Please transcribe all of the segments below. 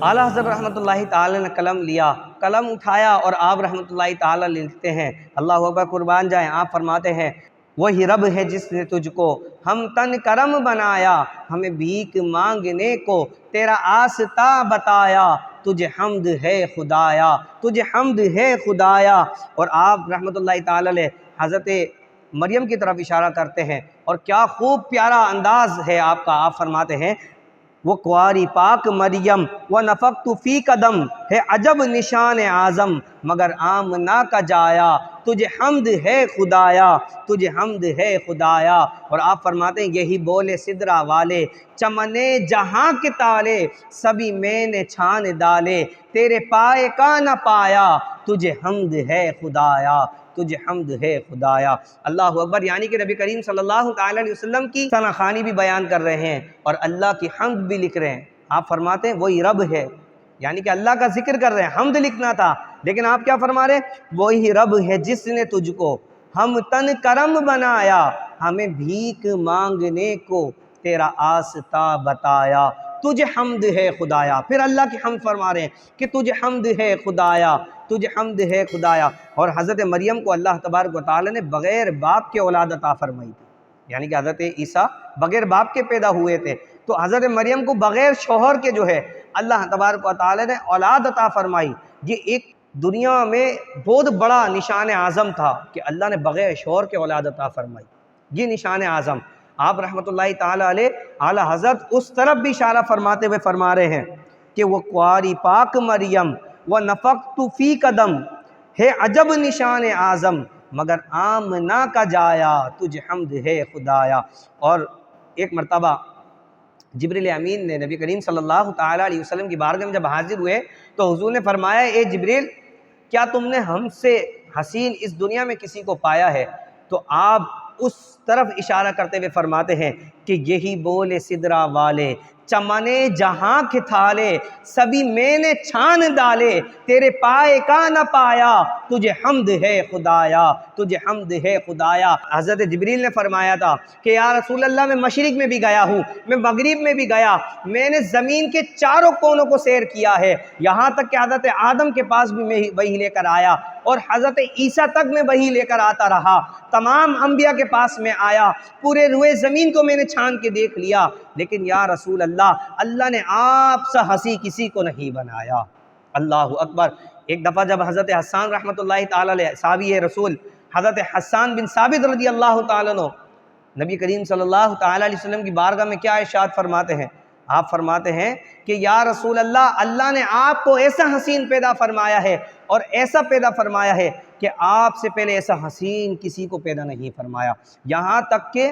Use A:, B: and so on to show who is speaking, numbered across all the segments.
A: اعلیٰ حضرت رحمۃ اللہ تعالی نے قلم لیا، قلم اٹھایا اور آپ رحمۃ اللہ تعالی لکھتے ہیں، اللہ اکبر قربان جائیں، آپ فرماتے ہیں وہی رب ہے جس نے تجھ کو ہم تن کرم بنایا، ہمیں بھیک مانگنے کو تیرا آستہ بتایا، تجھے حمد ہے خدایا، تجھے حمد ہے خدایا۔ اور آپ رحمۃ اللہ تعالی علیہ حضرت مریم کی طرف اشارہ کرتے ہیں، اور کیا خوب پیارا انداز ہے آپ کا، آپ فرماتے ہیں وہ کواری پاک مریم و نفخت فی قدم، ہے عجب نشان اعظم مگر آمنہ کا جایا، تجھے حمد ہے خدایا، تجھے حمد ہے خدایا۔ اور آپ فرماتے ہیں یہی بولے سدرا والے، چمنے جہاں کے تالے سبھی میں نے چھان ڈالے، تیرے پائے کا نہ پایا، تجھے حمد ہے خدایا، تجھے حمد ہے خدایا۔ اللہ اکبر، یعنی کہ نبی کریم صلی اللہ علیہ وسلم کی ثنا خوانی بھی بیان کر رہے ہیں اور اللہ کی حمد بھی لکھ رہے ہیں۔ آپ فرماتے ہیں وہی رب ہے، یعنی کہ اللہ کا ذکر کر رہے ہیں، حمد لکھنا تھا، لیکن آپ کیا فرما رہے ہیں وہی رب ہے جس نے تجھ کو ہم تن کرم بنایا، ہمیں بھیک مانگنے کو تیرا آستہ بتایا، تجھے حمد ہے خدایا۔ پھر اللہ کی حمد فرما رہے ہیں کہ تجھے حمد ہے خدایا، تجھے حمد ہے خدایا۔ اور حضرت مریم کو اللہ تبارک و تعالی نے بغیر باپ کے اولاد عطا فرمائی تھی، یعنی کہ حضرت عیسیٰ بغیر باپ کے پیدا ہوئے تھے، تو حضرت مریم کو بغیر شوہر کے جو ہے اللہ تبارک و تعالی نے اولاد عطا فرمائی۔ یہ ایک دنیا میں بہت بڑا نشان اعظم تھا کہ اللہ نے بغیر شوہر کے اولاد عطا فرمائی، یہ نشان اعظم۔ آپ رحمۃ اللہ تعالی علیہ اعلی حضرت اس طرف بھی اشارہ فرماتے ہوئے فرما رہے ہیں کہ وہ کواری پاک مریم و نفخت فی قدم، ہے عجب نشان اعظم مگر آمنہ کا جایا، تجھے حمد ہے خدایا۔ اور ایک مرتبہ جبریل امین نے نبی کریم صلی اللہ تعالی علیہ وسلم کی بارگاہ میں جب حاضر ہوئے تو حضور نے فرمایا اے جبریل، کیا تم نے ہم سے حسین اس دنیا میں کسی کو پایا ہے؟ تو آپ اس طرف اشارہ کرتے ہوئے فرماتے ہیں کہ یہی بولے سدرا والے، چمنے جہاں کے تھالے سبھی میں نے چھان ڈالے، تیرے پائے کا نہ پایا، تجھے حمد ہے خدایا، تجھے حمد ہے خدایا۔ حضرت جبریل نے فرمایا تھا کہ یا رسول اللہ میں مشرق میں بھی گیا ہوں، میں مغرب میں بھی گیا، میں نے زمین کے چاروں کونوں کو سیر کیا ہے، یہاں تک کہ حضرت آدم کے پاس بھی میں وہی لے کر آیا اور حضرت عیسیٰ تک میں وہی لے کر آتا رہا، تمام انبیاء کے پاس میں آیا، پورے روئے زمین کو میں نے چھان کے دیکھ لیا، لیکن یا رسول اللہ نے آپ سے ہنسی کسی کو نہیں بنایا۔ اللہ اکبر۔ ایک دفعہ جب حضرت حسان رحمۃ اللہ تعالی علیہ صحابی رسول حضرت حسان بن ثابت رضی اللہ تعالیٰ عنہ نبی کریم صلی اللہ تعالی علیہ وسلم کی بارگاہ میں کیا ارشاد فرماتے ہیں؟ آپ فرماتے ہیں کہ یا رسول اللہ نے آپ کو ایسا حسین پیدا فرمایا ہے اور ایسا پیدا فرمایا ہے کہ آپ سے پہلے ایسا حسین کسی کو پیدا نہیں فرمایا، یہاں تک کہ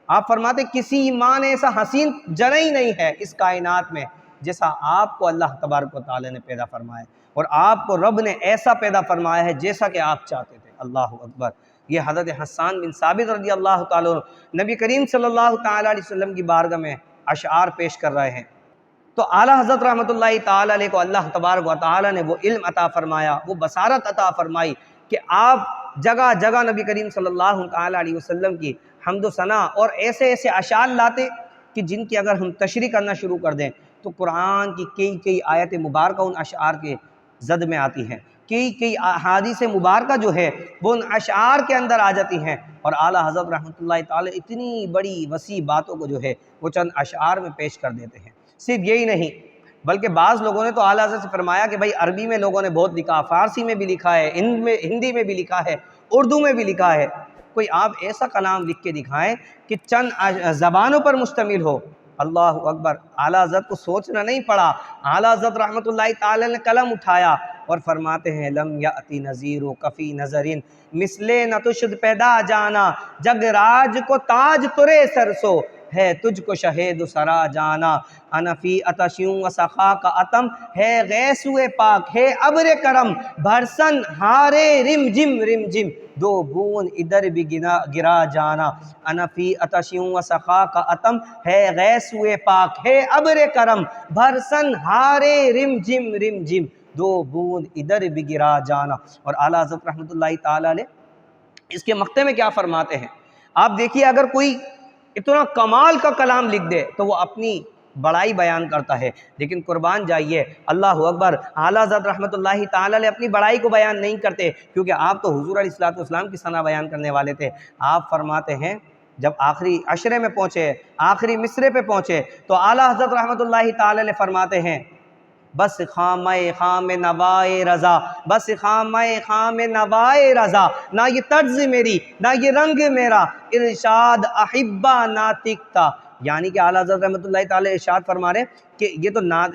A: آپ فرماتے کسی ماں نے ایسا حسین جنا ہی نہیں ہے اس کائنات میں جیسا آپ کو اللہ تبارک و تعالی نے پیدا فرمایا، اور آپ کو رب نے ایسا پیدا فرمایا ہے جیسا کہ آپ چاہتے تھے۔ اللہ اکبر۔ یہ حضرت حسان بن ثابت رضی اللہ تعالیٰ عنہ نبی کریم صلی اللہ تعالی علیہ وسلم کی بارگاہ میں اشعار پیش کر رہے ہیں، تو اعلیٰ حضرت رحمۃ اللہ تعالی علیہ کو اللہ تبارک و تعالی نے وہ علم عطا فرمایا، وہ بصارت عطا فرمائی کہ آپ جگہ جگہ نبی کریم صلی اللہ تعالی علیہ وسلم کی حمد و ثنا اور ایسے ایسے اشعار لاتے کہ جن کی اگر ہم تشریح کرنا شروع کر دیں تو قرآن کی کئی آیت مبارکہ ان اشعار کے زد میں آتی ہیں، کئی احادیث مبارکہ جو ہے وہ ان اشعار کے اندر آ جاتی ہیں، اور اعلیٰ حضرت رحمۃ اللہ تعالی اتنی بڑی وسیع باتوں کو جو ہے وہ چند اشعار میں پیش کر دیتے ہیں۔ صرف یہی نہیں بلکہ بعض لوگوں نے تو اعلیٰ حضرت سے فرمایا کہ بھائی عربی میں لوگوں نے بہت لکھا، فارسی میں بھی لکھا ہے، ہندی میں بھی لکھا ہے، اردو میں بھی لکھا ہے، کوئی آپ ایسا کلام لکھ کے دکھائیں کہ چند زبانوں پر مشتمل ہو۔ اللہ اکبر۔ اعلیٰ حضرت کو سوچنا نہیں پڑا، اعلیٰ حضرت رحمۃ اللہ تعالی نے قلم اٹھایا اور فرماتے ہیں لم یأتی نذیر کفی نظرین مثلے نہ تشد پیدا جانا، جگ راج کو تاج ترے سرسو ہے تجھ کو شہید سرا جانا، انفی اتشیوں و سخا کا اتم ہے غیسوے پاک ہے ابر کرم، بھرسن ہارے رم جم دو بون ادھر بھی گرا جانا، انفی اتشیوں و سخا کا اتم ہے غیسوے پاک ہے ابر کرم، بھرسن ہارے رم جم دو بون ادھر بھی گرا جانا۔ اور اعلیٰ حضرت رحمۃ اللہ تعالی علیہ اس کے مقطع میں کیا فرماتے ہیں؟ آپ دیکھیے اگر کوئی اتنا کمال کا کلام لکھ دے تو وہ اپنی بڑائی بیان کرتا ہے، لیکن قربان جائیے اللہ اکبر، اعلیٰ حضرت رحمۃ اللہ تعالی علیہ اپنی بڑائی کو بیان نہیں کرتے، کیونکہ آپ تو حضور علیہ الصلوۃ والسلام کی ثنا بیان کرنے والے تھے۔ آپ فرماتے ہیں جب آخری عشرے میں پہنچے، آخری مصرے پہ پہنچے، تو اعلیٰ حضرت رحمۃ اللہ تعالی علیہ فرماتے ہیں بس خام نوائے رضا، بس خام نوائے رضا، نہ یہ طرز میری نہ یہ رنگ میرا، ارشاد احبہ ناطق تھا۔ یعنی کہ اعلیٰ حضرت رحمۃ اللہ تعالی ارشاد فرما رہے ہیں کہ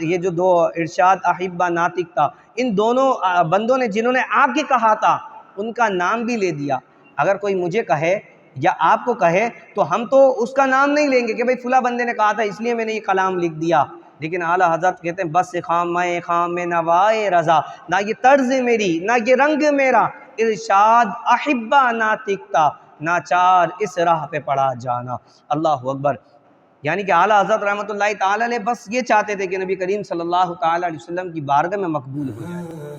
A: یہ جو دو ارشاد احبہ ناطق تھا، ان دونوں بندوں نے جنہوں نے آ کے کہا تھا ان کا نام بھی لے دیا۔ اگر کوئی مجھے کہے یا آپ کو کہے تو ہم تو اس کا نام نہیں لیں گے کہ بھئی فلاں بندے نے کہا تھا اس لیے میں نے یہ کلام لکھ دیا، لیکن اعلیٰ حضرت کہتے ہیں بس خام نوائے رضا، نہ یہ طرز میری نہ یہ رنگ میرا، ارشاد احبہ ناطق تھا، ناچار اس راہ پہ پڑا جانا۔ اللہ اکبر۔ یعنی کہ اعلیٰ حضرت رحمۃ اللہ تعالی علیہ بس یہ چاہتے تھے کہ نبی کریم صلی اللہ تعالی علیہ وسلم کی بارگاہ میں مقبول ہو جائے۔